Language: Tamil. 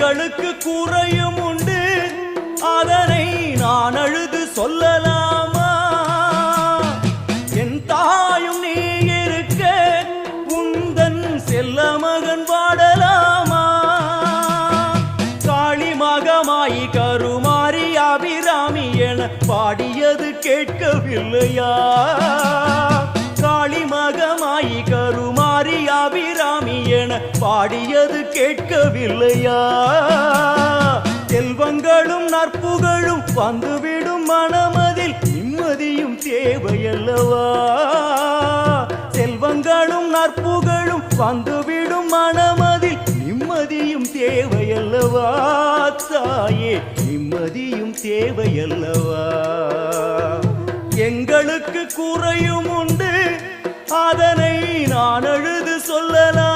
எங்களுக்கு குறையும் உண்டு, அதனை நான் அழுது சொல்லலாமா? என் தாயும் நீ இருக்க உந்தன் செல்ல மகன் பாடலாமா? காளி மகமாயி கருமாரி அபிராமி என பாடியது கேட்கவில்லையா? காளி மகமாயி கருமாரி அபிராமி என பாடியது கேட்கவில்லையா? செல்வங்களும் நற்புகழும் வந்துவிடும் மனமதில் நிம்மதியும் தேவையல்லவா? செல்வங்களும் நற்புகழும் வந்துவிடும் மனமதில் நிம்மதியும் தேவையல்லவா? தாயே நிம்மதியும் தேவையல்லவா? எங்களுக்கு குறையும் உண்டு, அதனை நான் அழுது சொல்லலாம்.